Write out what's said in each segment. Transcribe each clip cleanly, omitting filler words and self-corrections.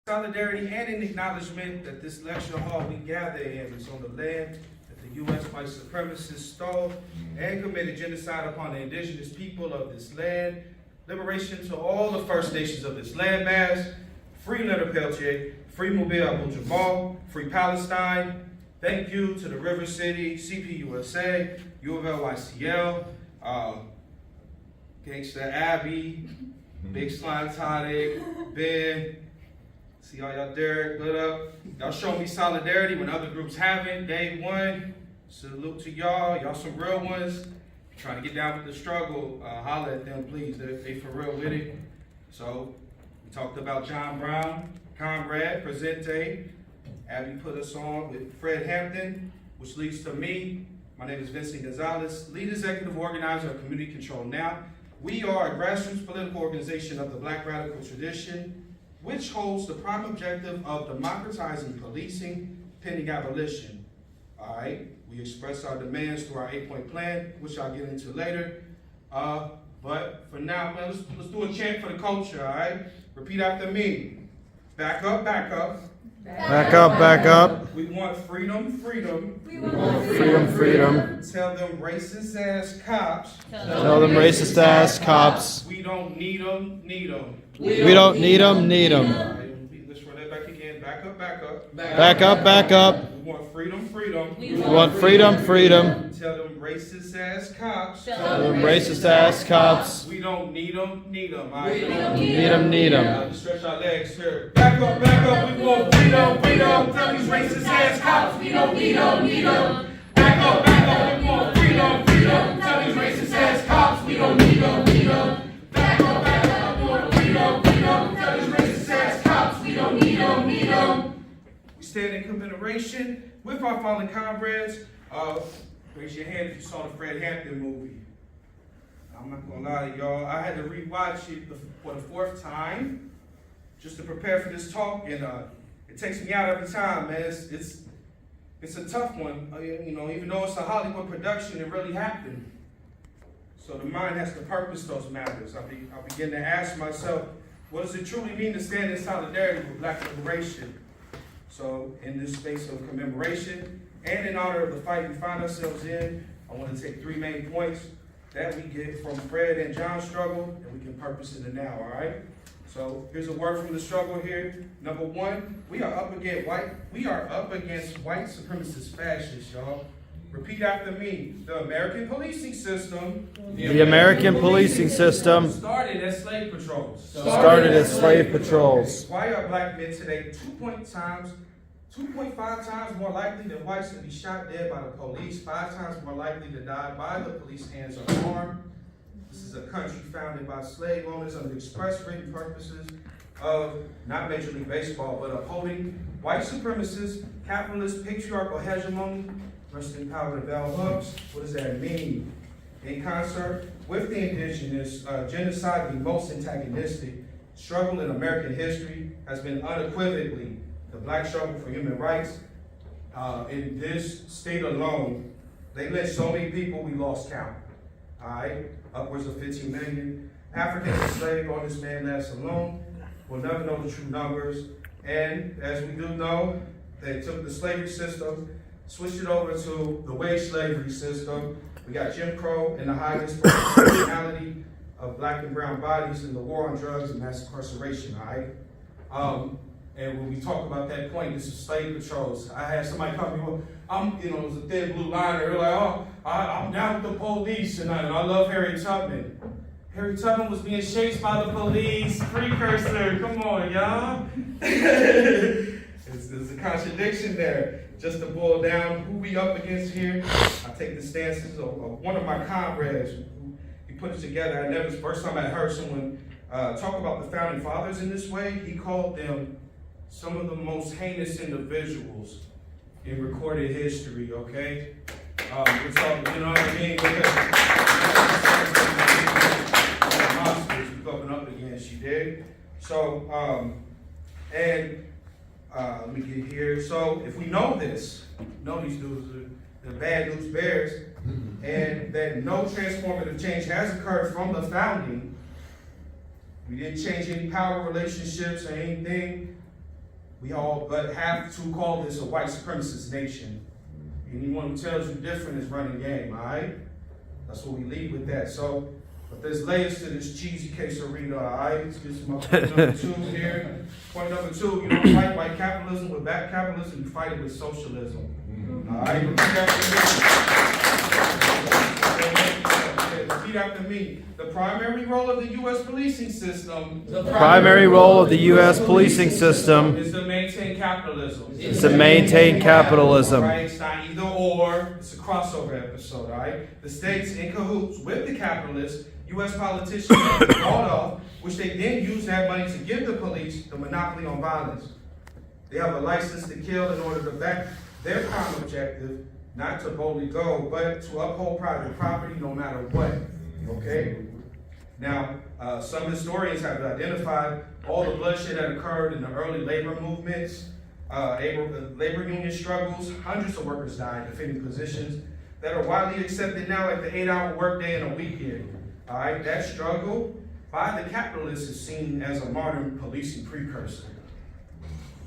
Solidarity and in acknowledgement that this lecture hall we gather in is on the land that the U.S. white supremacists stole and committed genocide upon the indigenous people of this land. Liberation to all the First Nations of this landmass. Free Leonard Peltier, free Mobile Abu Jamal, free Palestine. Thank you to the River City, CPUSA, U of L YCL, Gangsta Abby, Big Slime Tonic, Ben. See all y'all there, good up. Y'all show me solidarity when other groups haven't. Day one, salute to y'all. Y'all some real ones. Trying to get down with the struggle, holler at them, please. They for real with it. So, we talked about John Brown, Comrade, Presente. Abby put us on with Fred Hampton, which leads to me. My name is Vincent Gonzalez, lead executive organizer of Community Control Now. We are a grassroots political organization of the Black radical tradition, which holds the prime objective of democratizing policing pending abolition. All right, we express our demands through our 8-point plan, which I'll get into later. But for now, man, let's do a chant for the culture, all right? Repeat after me. Back up, back up. Back up, back up. We want freedom, freedom. We want freedom, freedom. Tell them racist ass cops. Tell them racist ass cops. We don't need them, need them. We don't need them, need them. All right, let's run that back again. Back up, back up. Back up, back up. We want freedom, freedom. We want freedom, freedom. Tell them racist ass cops. Tell them racist ass cops. We don't need them, need them. All right? We don't need them, need them. Stretch our legs here. Back up, back up. We want freedom, freedom. Tell these racist ass cops. We don't need them, need them. Back up, back up. We want freedom, freedom. Tell these racist ass cops. We don't need them, need them. Back up, back up. We want freedom, freedom. Tell these racist ass cops. We don't need them, need them. We stand in commemoration with our fallen comrades. Raise your hand if you saw the Fred Hampton movie. I'm not gonna lie to y'all, I had to rewatch it for the 4th time just to prepare for this talk, and it takes me out every time, man. It's a tough one, you know. Even though it's a Hollywood production, it really happened. So the mind has to purpose those matters. I begin to ask myself, what does it truly mean to stand in solidarity with Black liberation? So in this space of commemoration, and in honor of the fight we find ourselves in, I want to take 3 main points that we get from Fred and John's struggle, and we can purpose in the now, all right? So here's a word from the struggle here. Number 1, we are up against white supremacist fascists, y'all. Repeat after me. The American policing system. The American policing system Started as slave patrols. started as slave patrols. Why are black men today 2.5 times more likely than whites to be shot dead by the police, 5 times more likely to die by the police hands unarmed? This is a country founded by slave owners under express written purposes of not Major League Baseball, but upholding white supremacist, capitalist, patriarchal hegemony. Rest in power to bell hooks. What does that mean? In concert with the indigenous, genocide, the most antagonistic struggle in American history has been unequivocally the Black struggle for human rights. In this state alone, they lynched so many people we lost count. All right, upwards of 15 million Africans enslaved on this landmass alone. We'll never know the true numbers. And as we do know, they took the slavery system, switched it over to the wage slavery system. We got Jim Crow and the highest proportionality of Black and brown bodies in the war on drugs and mass incarceration, all right? And when we talk about that point, this is slave patrols. I had somebody come to me, it was a thin blue liner. They're like, oh, I'm down with the police, and I love Harriet Tubman. Harriet Tubman was being chased by the police. Precursor, come on, y'all. There's a contradiction there. Just to boil down who we up against here, I take the stances of one of my comrades who he put it together. First time I heard someone talk about the founding fathers in this way, he called them some of the most heinous individuals in recorded history, okay? We're talking, you know what I mean? Because monsters we're going up against, you dig? So, let me get here. So, if we know this, know these dudes are the bad news bears, and that no transformative change has occurred from the founding, we didn't change any power relationships or anything. We all but have to call this a white supremacist nation. Anyone who tells you different is running game, all right? That's what we leave with that. So, but there's layers to this cheesy quesarito, all right? Let's get to my point number 2 here. Point number 2, you don't fight white capitalism with black capitalism, you fight it with socialism. All right? Repeat after me. The primary role of the U.S. policing system. The primary role of the U.S. policing system is to maintain capitalism. is to maintain capitalism. Right? It's not either or. It's a crossover episode, all right? The states in cahoots with the capitalists, U.S. politicians have bought off, which they then use that money to give the police the monopoly on violence. They have a license to kill in order to back their prime objective, not to boldly go, but to uphold private property no matter what. Okay? Now, some historians have identified all the bloodshed that occurred in the early labor movements, labor union struggles. Hundreds of workers died defending positions that are widely accepted now, like the 8-hour workday and a weekend. All right, that struggle by the capitalists is seen as a modern policing precursor.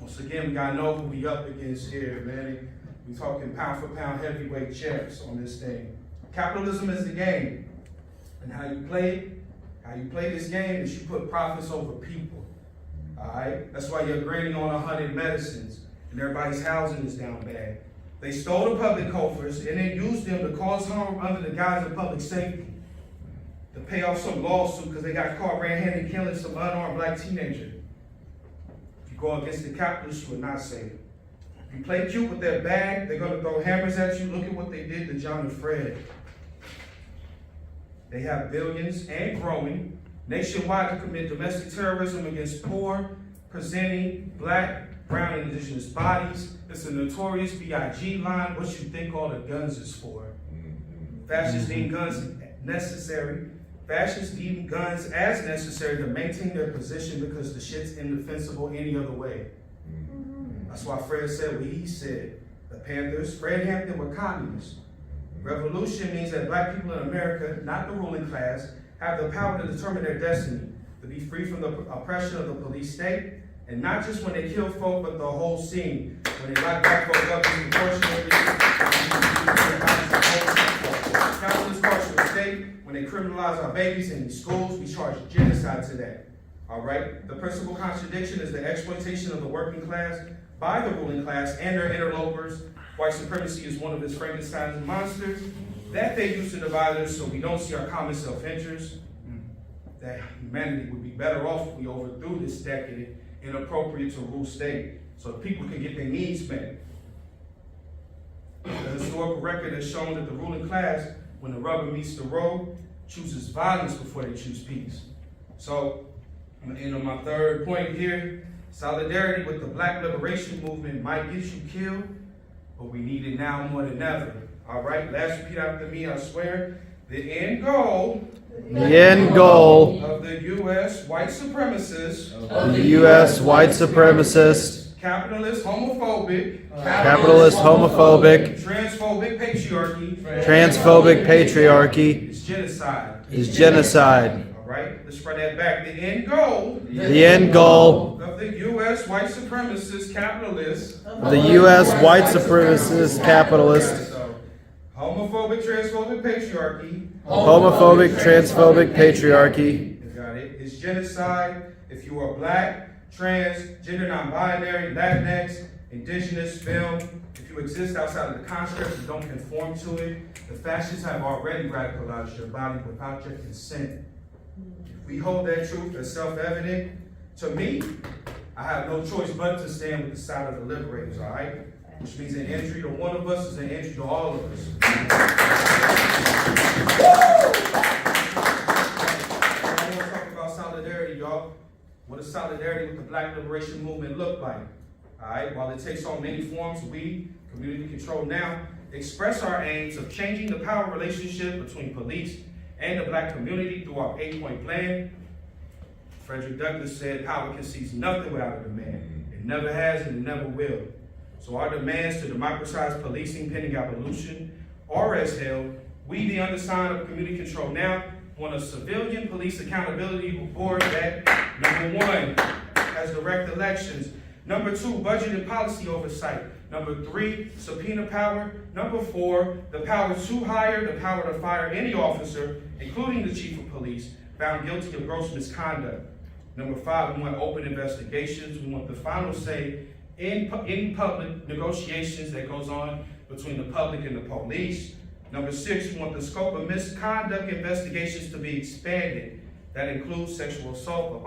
Once again, we gotta know who we up against here, man. We talking pound for pound heavyweight checks on this thing. Capitalism is the game. And how you play this game is you put profits over people. All right? That's why you're grading on 100 medicines and everybody's housing is down bad. They stole the public coffers and then used them to cause harm under the guise of public safety. To pay off some lawsuit because they got caught red-handed killing some unarmed black teenager. If you go against the capitalists, you are not safe. If you play cute with their bag, they're going to throw hammers at you. Look at what they did to John and Fred. They have billions and growing nationwide to commit domestic terrorism against poor, presenting black, brown, and indigenous bodies. It's a notorious B.I.G. line. What you think all the guns is for? Fascists deem guns necessary. Fascists deem guns as necessary to maintain their position because the shit's indefensible any other way. That's why Fred said what he said. The Panthers, Fred Hampton were communists. Revolution means that black people in America, not the ruling class, have the power to determine their destiny, to be free from the oppression of the police state, and not just when they kill folk, but the whole scene. When they lock black folk up disproportionately, capitalist carceral state, when they criminalize our babies in these schools, we charge genocide to that. All right? The principal contradiction is the exploitation of the working class by the ruling class and their interlopers. White supremacy is one of its Frankenstein's monsters that they use to divide us so we don't see our common self-interest. That humanity would be better off if we overthrew this decadent, inappropriate to rule state so people can get their needs met. The historical record has shown that the ruling class, when the rubber meets the road, chooses violence before they choose peace. So, I'm gonna end on my third point here. Solidarity with the black liberation movement might get you killed, but we need it now more than ever. All right, last repeat after me, I swear. The end goal of the U.S. white supremacists, capitalist homophobic, transphobic patriarchy is genocide. All right, let's run that back. The end goal of the U.S. white supremacist capitalist, homophobic, transphobic patriarchy. You got it. It's genocide if you are black, trans, gender non-binary, Latinx, indigenous, film. If you exist outside of the construct and don't conform to it, the fascists have already radicalized your body without your consent. If we hold that truth as self-evident, to me, I have no choice but to stand with the side of the liberators, all right? Which means an entry to one of us is an entry to all of us. I want to talk about solidarity, y'all. What does solidarity with the black liberation movement look like? All right, while it takes on many forms, we, Community Control Now, express our aims of changing the power relationship between police and the black community through our 8-point plan. Frederick Douglass said, power concedes nothing without a demand. It never has and it never will. So our demands to democratize policing pending abolition are as held. We, the undersigned of Community Control Now, want a civilian police accountability board that, number one, has direct elections. Number 2, budget and policy oversight. Number 3, subpoena power. Number 4, the power to hire, the power to fire any officer, including the chief of police, found guilty of gross misconduct. Number 5, we want open investigations. We want the final say in any public negotiations that goes on between the public and the police. Number 6, we want the scope of misconduct investigations to be expanded. That includes sexual assault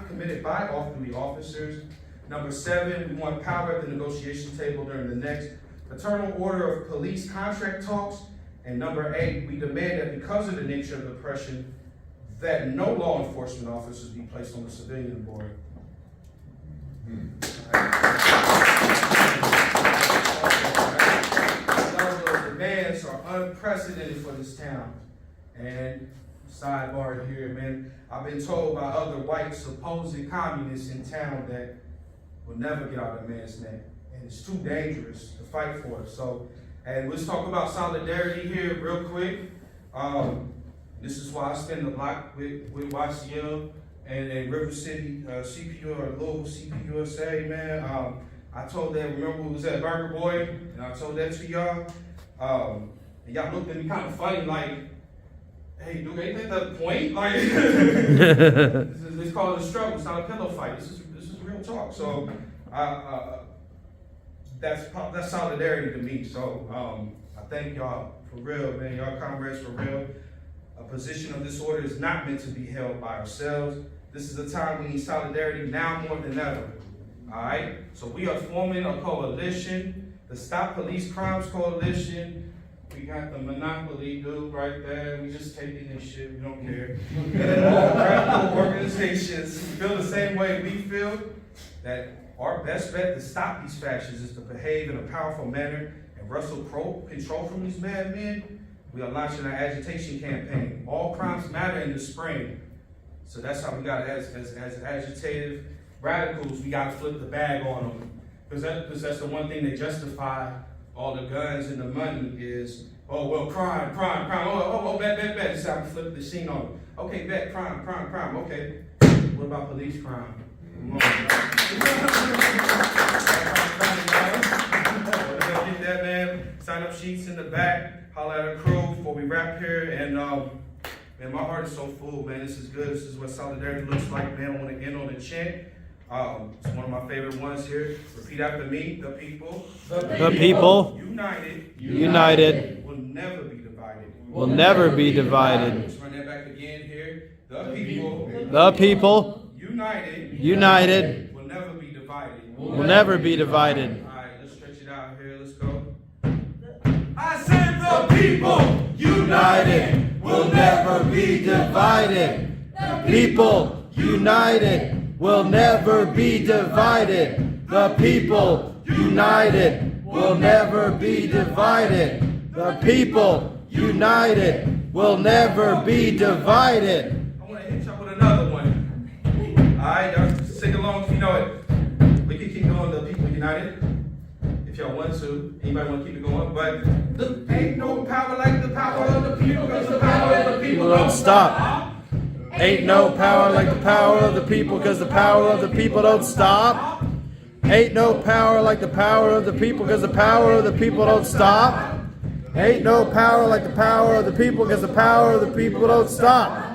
committed by off-duty officers. Number 7, we want power at the negotiation table during the next Fraternal Order of Police contract talks. And number 8, we demand that because of the nature of the oppression, that no law enforcement officers be placed on the civilian board. Those demands are unprecedented for this town. And sidebar here, man, I've been told by other white supposed communists in town that we'll never get our demands met. And it's too dangerous to fight for it. So, and let's talk about solidarity here real quick. This is why I spend the block with YCL and River City CPU or Louisville CPUSA, man. I told that, remember we was at Burger Boy, and I told that to y'all. And y'all looked at me kind of funny, like, hey, dude, ain't that the point? Like, it's called a struggle. It's not a pillow fight. This is real talk. So, that's solidarity to me. So, I thank y'all for real, man. Y'all comrades for real. A position of this order is not meant to be held by ourselves. This is a time we need solidarity now more than ever. All right? So we are forming a coalition, the Stop Police Crimes Coalition. We got the Monopoly dude right there. We just taking this shit. We don't care. And then all radical organizations feel the same way we feel, that our best bet to stop these factions is to behave in a powerful manner and wrestle control from these madmen. We are launching an agitation campaign. All crimes matter in the spring. So that's how we got, as agitative radicals, we got to flip the bag on them. Because that's the one thing that justify all the guns and the money is, oh, well, crime. Oh, bet. This is how we flip the scene on them. Okay, bet, crime. Okay. What about police crime? Come on, get that, man. Sign up sheets in the back. Holler at a crew before we wrap here. And man, my heart is so full, man. This is good. This is what solidarity looks like, man. I want to end on a chant. It's one of my favorite ones here. Repeat after me. The people. The people. United. Will never be divided. Will never be divided. Let's run that back again here. The people. The people. United. Will never be divided. Will never be divided. All right, let's stretch it out here. Let's go. I said the people united will never be divided. The people united will never be divided. The people united will never be divided. The people united will never be divided. I want to hit y'all with another one. All right, y'all sing along if you know it. We can keep going. The people united. If y'all want to, anybody want to keep it going, but ain't no power like the power of the people, because the power of the people Don't stop. Ain't no power like the power of the people, because the power of the people don't stop. Ain't no power like the power of the people, because the power of the people don't stop. Ain't no power like the power of the people, because the power of the people don't stop.